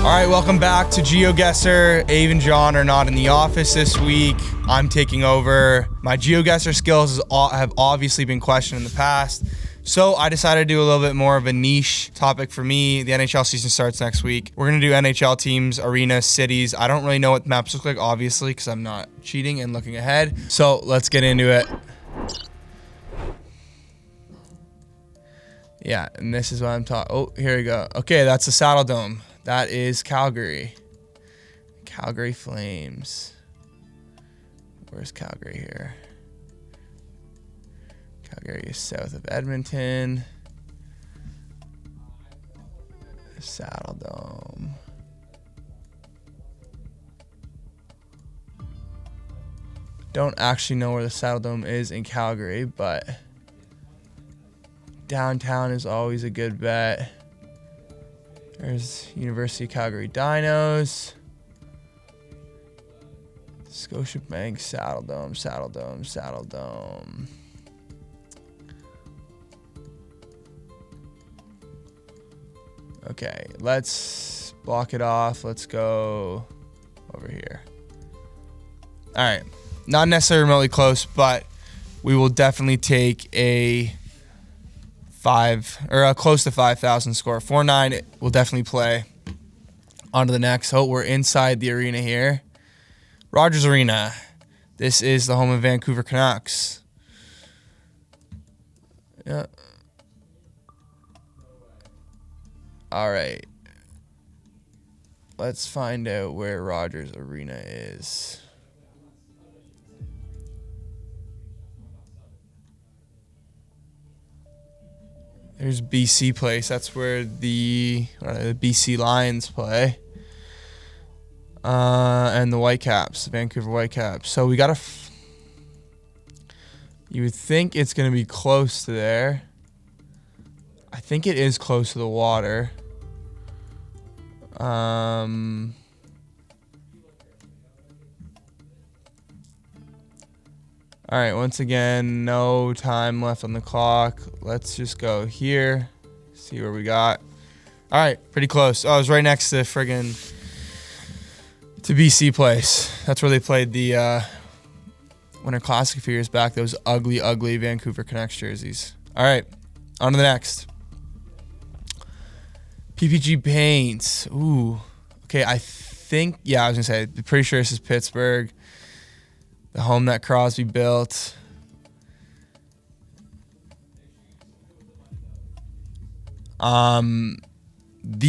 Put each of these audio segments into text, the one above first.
All right, welcome back to GeoGuesser. Ave and John are not in the office this week. I'm taking over. My GeoGuesser skills have obviously been questioned in the past, so I decided to do a little bit more of a niche topic for me. The NHL season starts next week. We're gonna do NHL teams, arena, cities. I don't really know what maps look like, obviously, because I'm not cheating and looking ahead. So let's get into it. Yeah, and this is what I'm talking. Oh, here we go. Okay, that's the Saddle Dome. That is Calgary. Calgary Flames. Where's Calgary here? Calgary is south of Edmonton. Saddle Dome. Don't actually know where the Saddle Dome is in Calgary, but downtown is always a good bet. There's University of Calgary Dinos. Scotiabank, Saddle Dome, Saddle Dome, Saddle Dome. Okay, let's block it off. Let's go over here. All right, not necessarily remotely close, but we will definitely take a close to 5,000 score. 4-9 will definitely play. On to the next. Oh, we're inside the arena here. Rogers Arena. This is the home of Vancouver Canucks. Yeah. All right. Let's find out where Rogers Arena is. There's BC Place. That's where the BC Lions play. And the Whitecaps, the Vancouver Whitecaps. So we got you would think it's going to be close to there. I think it is close to the water. All right, once again, no time left on the clock. Let's just go here, see where we got. All right, pretty close. Oh, I was right next to BC Place. That's where they played the Winter Classic a few years back. Those ugly, ugly Vancouver Canucks jerseys. All right, on to the next. PPG Paints. Ooh, okay, I think, yeah, I was going to say, pretty sure this is Pittsburgh. The home that Crosby built. The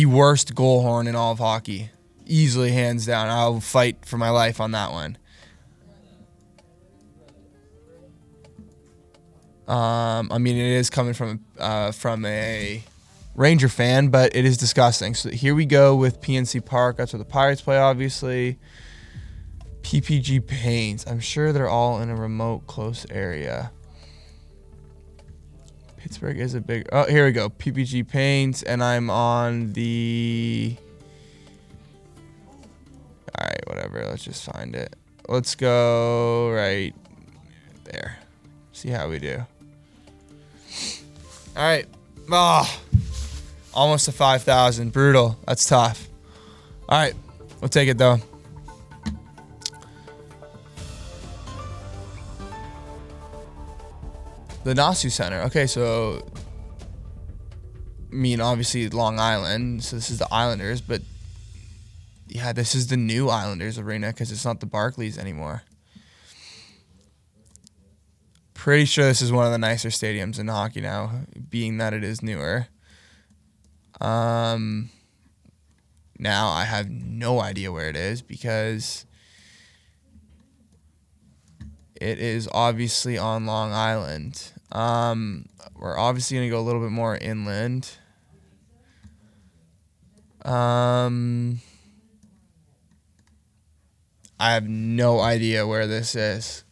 worst goal horn in all of hockey. Easily, hands down. I'll fight for my life on that one. I mean, it is coming from a Ranger fan, but it is disgusting. So here we go with PNC Park. That's where the Pirates play, obviously. PPG Paints. I'm sure they're all in a remote, close area. Pittsburgh is a big... Oh, here we go. PPG Paints, and I'm on the... All right, whatever. Let's just find it. Let's go right there. See how we do. All right. Oh, almost to 5,000. Brutal. That's tough. All right. We'll take it, though. The Nassau Center. Okay, so I mean, obviously Long Island. So this is the Islanders, but yeah, this is the new Islanders Arena because it's not the Barclays anymore. Pretty sure this is one of the nicer stadiums in hockey now, being that it is newer. Now I have no idea where it is because it is obviously on Long Island. We're obviously going to go a little bit more inland. I have no idea where this is.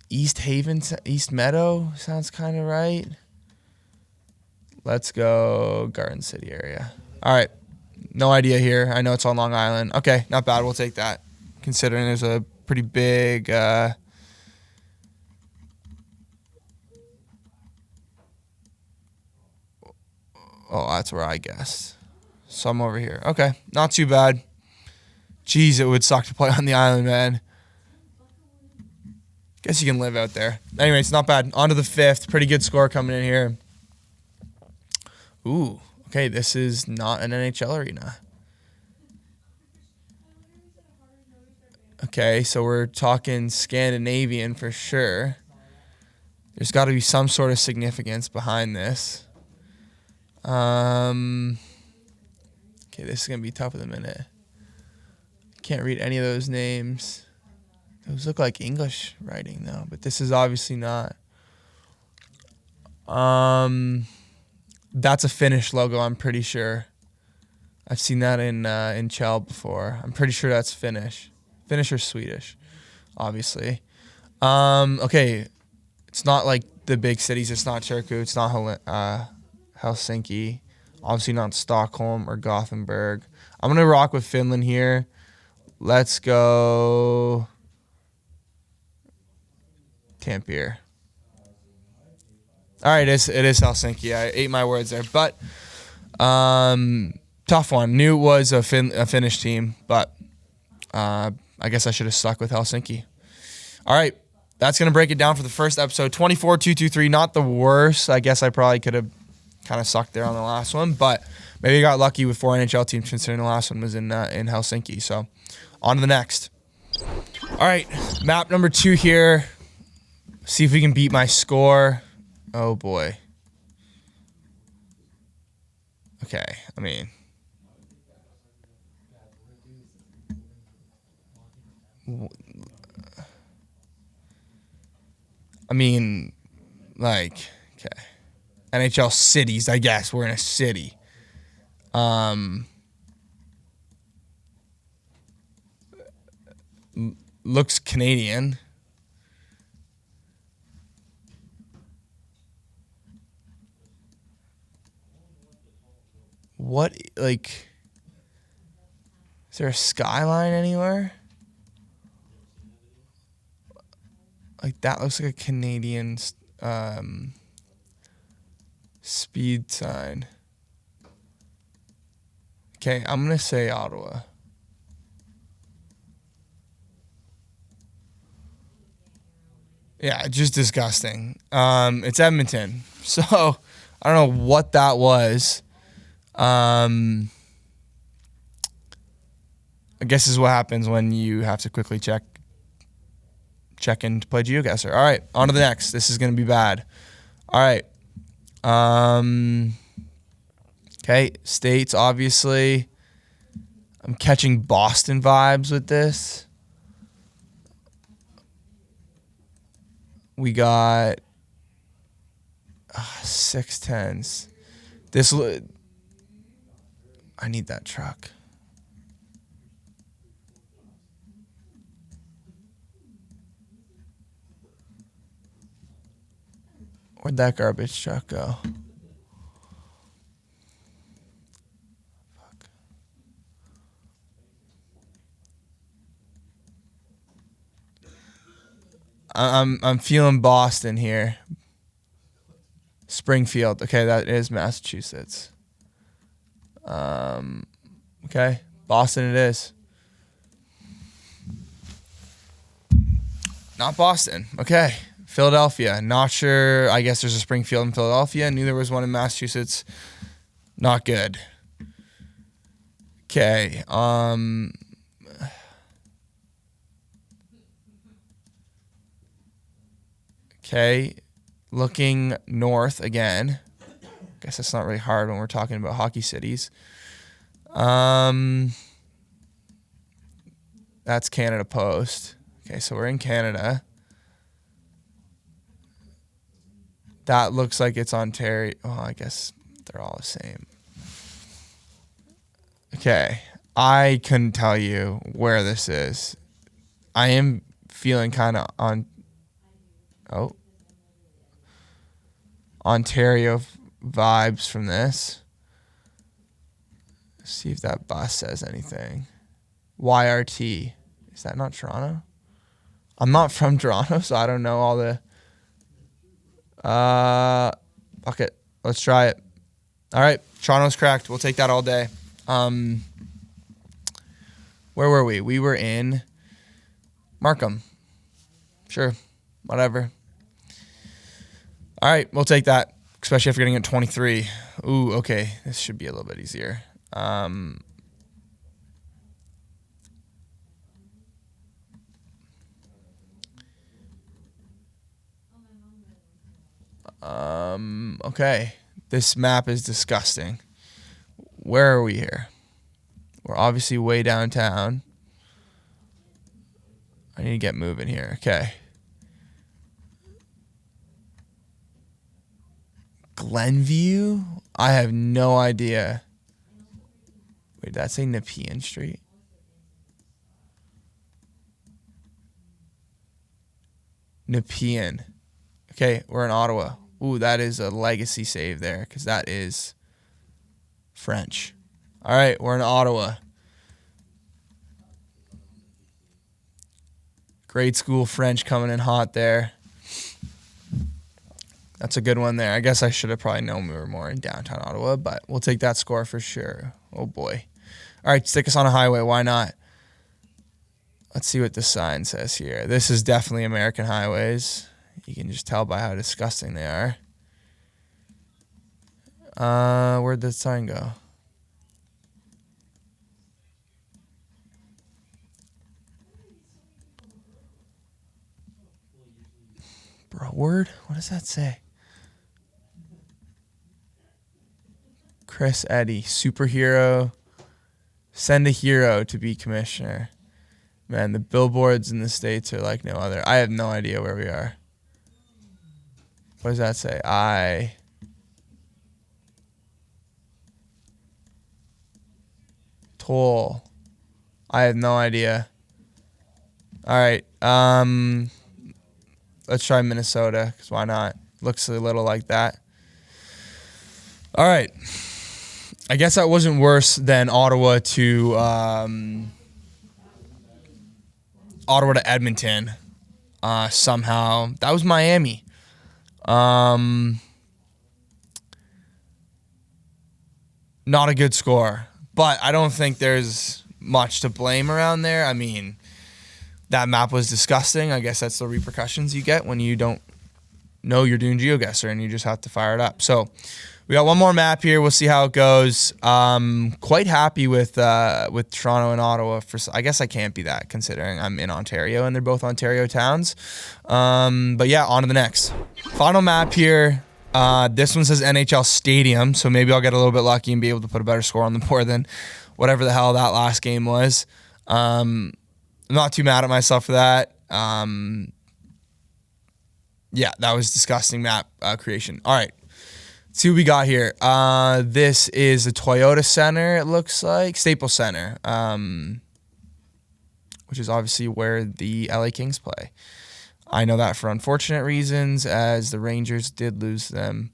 East Haven, East Meadow sounds kind of right. Let's go Garden City area. All right. No idea here. I know it's on Long Island. Okay, not bad. We'll take that. Considering there's a pretty big oh, that's where I guessed. Some over here. Okay, not too bad. Jeez, it would suck to play on the island, man. Guess you can live out there. Anyway, it's not bad. On to the 5th. Pretty good score coming in here. Ooh, okay, this is not an NHL arena. Okay, so we're talking Scandinavian for sure. There's got to be some sort of significance behind this. Okay, this is going to be tough in a minute. Can't read any of those names. Those look like English writing, though, but this is obviously not. That's a Finnish logo, I'm pretty sure. I've seen that in Chell before. I'm pretty sure that's Finnish. Finnish or Swedish, obviously. Okay, it's not like the big cities. It's not Turku. It's not Helsinki. Obviously not Stockholm or Gothenburg. I'm going to rock with Finland here. Let's go Tampere. All right, it is Helsinki. I ate my words there. But tough one. Knew it was a Finnish team, but I guess I should have stuck with Helsinki. All right, that's going to break it down for the first episode. 24-223, not the worst. I guess I probably could have kind of sucked there on the last one, but maybe I got lucky with 4 NHL teams considering the last one was in Helsinki. So on to the next. All right, map number 2 here. See if we can beat my score. Oh, boy. Okay, like, okay. NHL cities, I guess. We're in a city. Looks Canadian. What, like, is there a skyline anywhere? Like, that looks like a Canadian speed sign. Okay, I'm going to say Ottawa. Yeah, just disgusting. It's Edmonton. So, I don't know what that was. I guess this is what happens when you have to quickly check in to play GeoGuesser. All right, on to the next. This is going to be bad. All right. Okay, states, obviously. I'm catching Boston vibes with this. We got 610s. I need that truck. Where'd that garbage truck go? Fuck. I'm feeling Boston here. Springfield. Okay, that is Massachusetts. Okay, Boston it is. Not Boston. Okay. Philadelphia. Not sure. I guess there's a Springfield in Philadelphia. Knew there was one in Massachusetts. Not good. Okay. Okay. Looking north again. Guess that's not really hard when we're talking about hockey cities. That's Canada Post. Okay, so we're in Canada. That looks like it's Ontario. Oh, I guess they're all the same. Okay, I couldn't tell you where this is. I am feeling kind of Ontario vibes from this. See if that bus says anything. YRT. Is that not Toronto? I'm not from Toronto, so I don't know all the... fuck it. Let's try it. All right. Toronto's correct. We'll take that all day. Where were we? We were in Markham. Sure, whatever. All right, we'll take that, especially if you're getting at 23. Ooh, okay, this should be a little bit easier. Okay, this map is disgusting. Where are we here? We're obviously way downtown. I need to get moving here. Okay. Glenview? I have no idea. Wait, did that say Nepean Street? Nepean. Okay, we're in Ottawa. Ooh, that is a legacy save there because that is French. All right, we're in Ottawa. Grade school French coming in hot there. That's a good one there. I guess I should have probably known we were more in downtown Ottawa, but we'll take that score for sure. Oh, boy. All right, stick us on a highway. Why not? Let's see what the sign says here. This is definitely American highways. You can just tell by how disgusting they are. Where'd the sign go? Broward? What does that say? Chris Eddy, superhero. Send a hero to be commissioner. Man, the billboards in the States are like no other. I have no idea where we are. What does that say? Toll. I have no idea. All right. Let's try Minnesota, because why not? Looks a little like that. All right. I guess that wasn't worse than Ottawa to Edmonton. Somehow. That was Miami. Not a good score. But I don't think there's much to blame around there. I mean, that map was disgusting. I guess that's the repercussions you get when you don't know you're doing GeoGuesser and you just have to fire it up. So we got one more map here. We'll see how it goes. Quite happy with Toronto and Ottawa. I guess I can't be that considering I'm in Ontario and they're both Ontario towns. But yeah, on to the next. Final map here. This one says NHL Stadium, so maybe I'll get a little bit lucky and be able to put a better score on the board than whatever the hell that last game was. I'm not too mad at myself for that. Yeah, that was disgusting map creation. All right, let's see what we got here. This is the Toyota Center, it looks like. Staples Center, which is obviously where the LA Kings play. I know that for unfortunate reasons, as the Rangers did lose them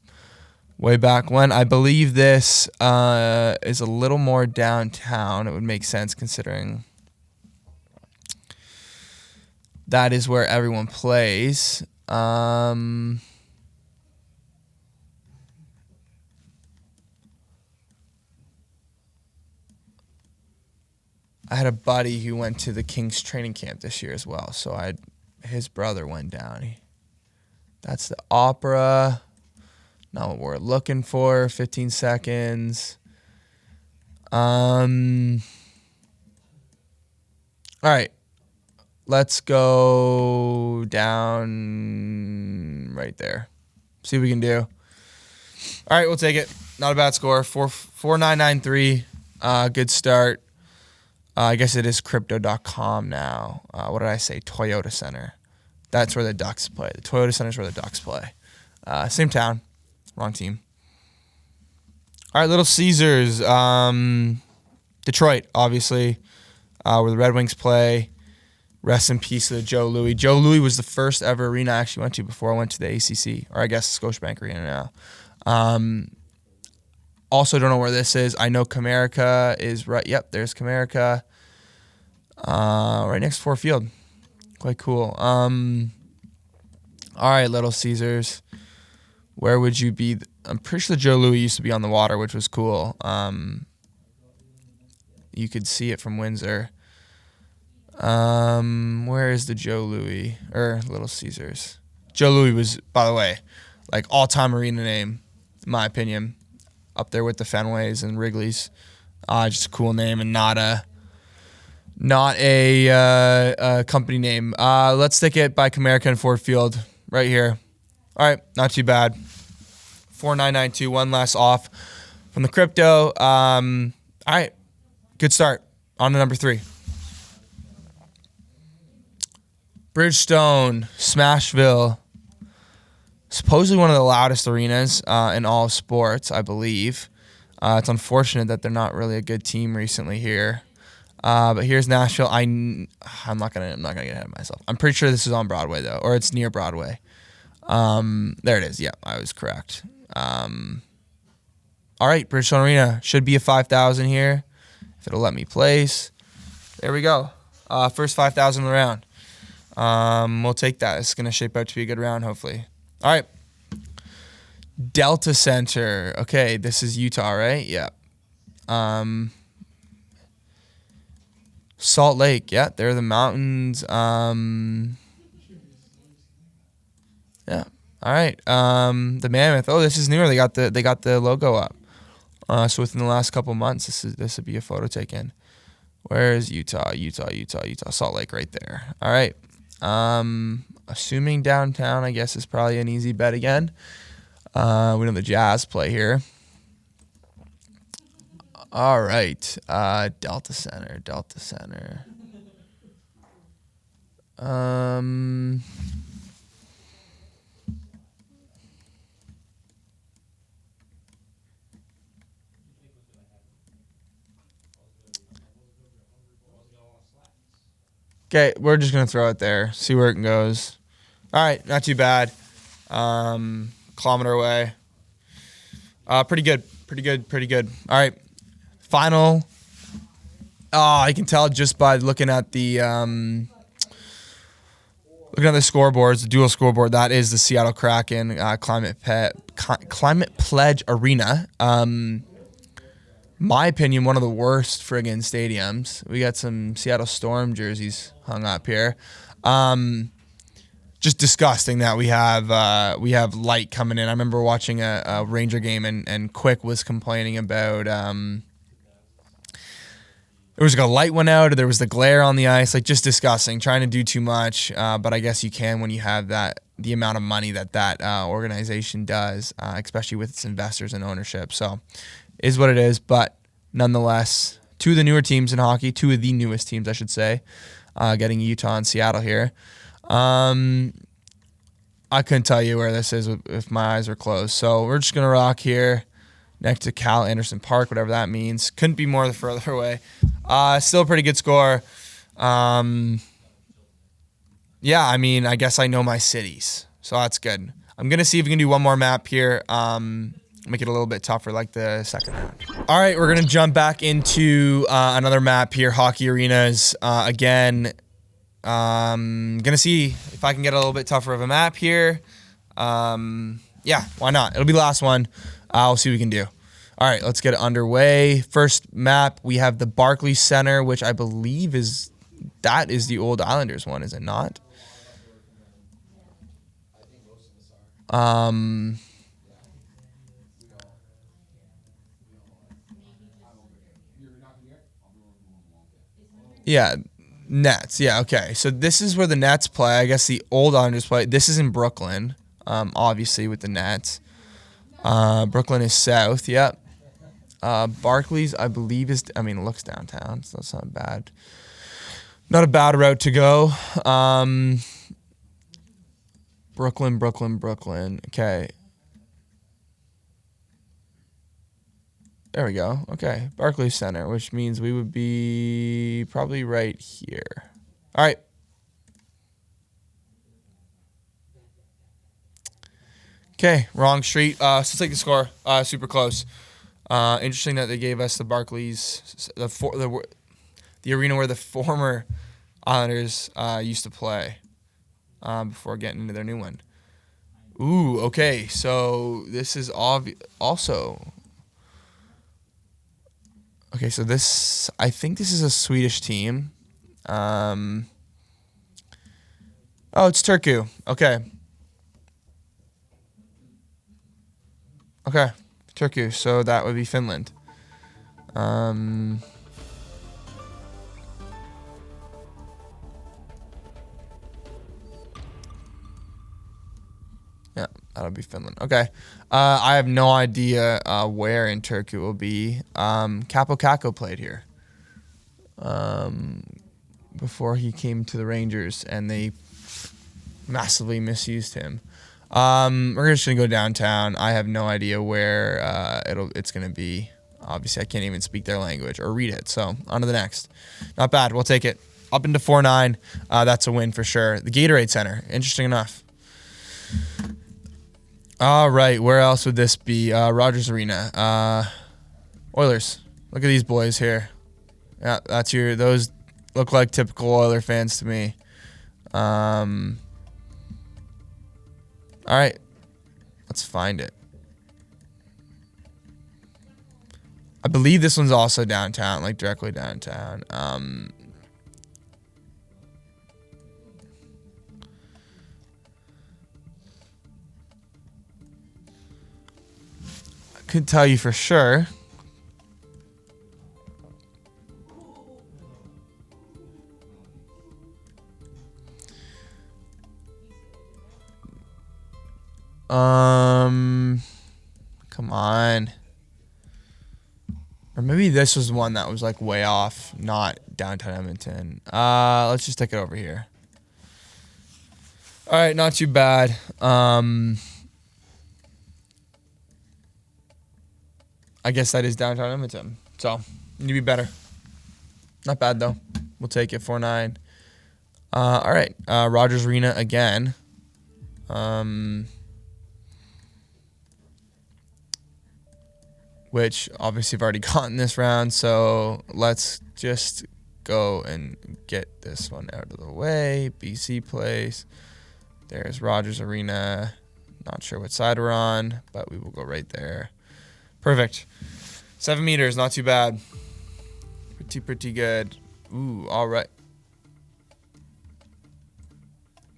way back when. I believe this is a little more downtown. It would make sense considering that is where everyone plays. I had a buddy who went to the Kings training camp this year as well, so his brother went down. That's the Opera. Not what we're looking for. 15 seconds. All right. Let's go down right there. See what we can do. All right, we'll take it. Not a bad score. 4993. Good start. I guess it is crypto.com now. What did I say? Toyota Center. That's where the Ducks play. The Toyota Center is where the Ducks play. Same town. Wrong team. All right, Little Caesars. Detroit, obviously, where the Red Wings play. Rest in peace to the Joe Louis. Joe Louis was the first ever arena I actually went to before I went to the ACC, or I guess Scotiabank Arena now. Also don't know where this is. I know Comerica is right. Yep, there's Comerica. Right next to Ford Field. Quite cool. All right, Little Caesars. Where would you be? I'm pretty sure the Joe Louis used to be on the water, which was cool. you could see it from Windsor. Where is the Joe Louis or Little Caesars? Joe Louis was, by the way, like all-time arena name, in my opinion, up there with the Fenways and Wrigley's. Just a cool name and not a company name. Let's stick it by Comerica and Ford Field right here. All right, not too bad. 4992, one less off from the crypto. All right, good start. On to number 3. Bridgestone, Smashville. Supposedly one of the loudest arenas in all of sports, I believe. It's unfortunate that they're not really a good team recently here. But here's Nashville. I'm not gonna get ahead of myself. I'm pretty sure this is on Broadway though, or it's near Broadway. There it is. Yeah, I was correct. All right, Bridgestone Arena should be a 5,000 here, if it'll let me place. There we go. First 5,000 of the round. We'll take that. It's gonna shape out to be a good round, hopefully. All right. Delta Center. Okay, this is Utah, right? Yeah. Salt Lake. Yeah, there are the mountains. Yeah. All right. The Mammoth. Oh, this is newer. They got the logo up. So within the last couple months, this would be a photo taken. Where is Utah? Salt Lake right there. All right. Assuming downtown, I guess is probably an easy bet again. We know the Jazz play here. All right. Delta Center. Okay, we're just going to throw it there, see where it goes. All right, not too bad. Kilometer away. Pretty good. All right, final. I can tell just by looking at the scoreboards, the dual scoreboard. That is the Seattle Kraken Climate Pledge Arena. My opinion, one of the worst friggin' stadiums. We got some Seattle Storm jerseys hung up here. Just disgusting that we have light coming in. I remember watching a Ranger game and Quick was complaining about there was like a light went out or there was the glare on the ice. Like just disgusting. Trying to do too much, but I guess you can when you have the amount of money that organization does, especially with its investors and ownership. So. Is what it is, but nonetheless, two of the newer teams in hockey, two of the newest teams, I should say, getting Utah and Seattle here. I couldn't tell you where this is if my eyes were closed. So we're just going to rock here next to Cal Anderson Park, whatever that means. Couldn't be more further away. Still a pretty good score. Yeah, I mean, I guess I know my cities, so that's good. I'm going to see if we can do one more map here. Make it a little bit tougher like the second round. All right, we're going to jump back into another map here, hockey arenas. Again, going to see if I can get a little bit tougher of a map here. Yeah, why not? It'll be the last one. We'll see what we can do. All right, let's get it underway. First map, we have the Barclays Center, which I believe is the old Islanders one, is it not? Yeah, Nets. Yeah, okay. So this is where the Nets play. I guess the old Islanders play. This is in Brooklyn, obviously, with the Nets. Brooklyn is south, yep. Barclays, I believe, it looks downtown, so that's not bad. Not a bad route to go. Brooklyn. Okay. There we go. Okay. Barclays Center, which means we would be probably right here. All right. Okay. Wrong street. So let's take the score. Super close. Interesting that they gave us the Barclays, the arena where the former Islanders used to play before getting into their new one. Ooh, okay. So this is also... Okay, so I think this is a Swedish team. Oh, it's Turku. Okay. Okay, Turku. So that would be Finland. Yeah, that'll be Finland. Okay. I have no idea where in Turkey it will be. Capo Caco played here before he came to the Rangers, and they massively misused him. We're just going to go downtown. I have no idea where it's going to be. Obviously, I can't even speak their language or read it. So, on to the next. Not bad. We'll take it. Up into 4-9. That's a win for sure. The Gatorade Center. Interesting enough. All right, where else would this be? Rogers Arena. Oilers. Look at these boys here. Yeah, those look like typical Oiler fans to me. All right, let's find it. I believe this one's also downtown, like directly downtown. Could tell you for sure. Come on. Or maybe this was one that was like way off, not downtown Edmonton. Let's just take it over here. All right, not too bad. I guess that is downtown Edmonton. So, need to be better. Not bad, though. We'll take it, 4-9. All right, Rogers Arena again. Which, obviously, I've already gotten this round, so let's just go and get this one out of the way. BC Place. There's Rogers Arena. Not sure what side we're on, but we will go right there. Perfect. 7 meters, not too bad. Pretty good. Ooh, all right.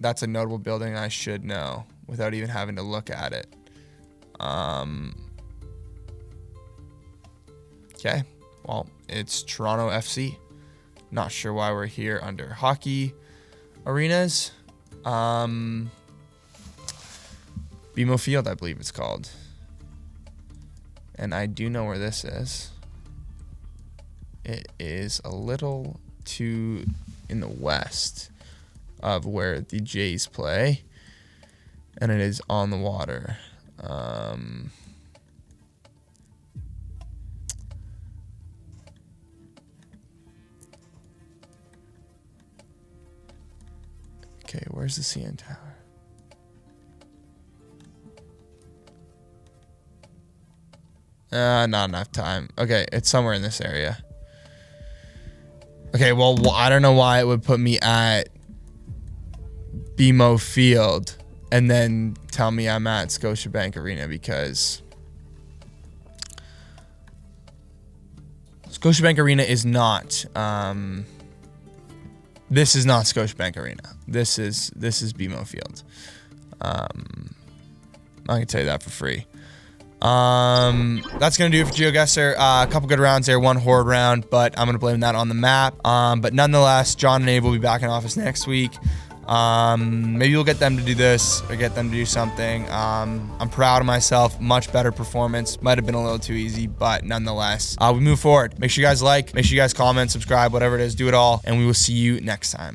That's a notable building I should know without even having to look at it. Okay. Well, it's Toronto FC. Not sure why we're here under hockey arenas. BMO Field, I believe it's called. And I do know where this is. It is a little to in the west of where the Jays play. And it is on the water. Okay, where's the CN Tower? Not enough time. Okay, it's somewhere in this area. Okay, well, I don't know why it would put me at BMO Field and then tell me I'm at Scotiabank Arena, because Scotiabank Arena is not. This is not Scotiabank Arena. This is BMO Field. I can tell you that for free. That's going to do it for GeoGuesser. A couple good rounds there, one horde round, but I'm going to blame that on the map. But nonetheless, John and Abe will be back in office next week. Maybe we'll get them to do this or get them to do something. I'm proud of myself. Much better performance. Might have been a little too easy, but nonetheless, we move forward. Make sure you guys like, make sure you guys comment, subscribe, whatever it is, do it all. And we will see you next time.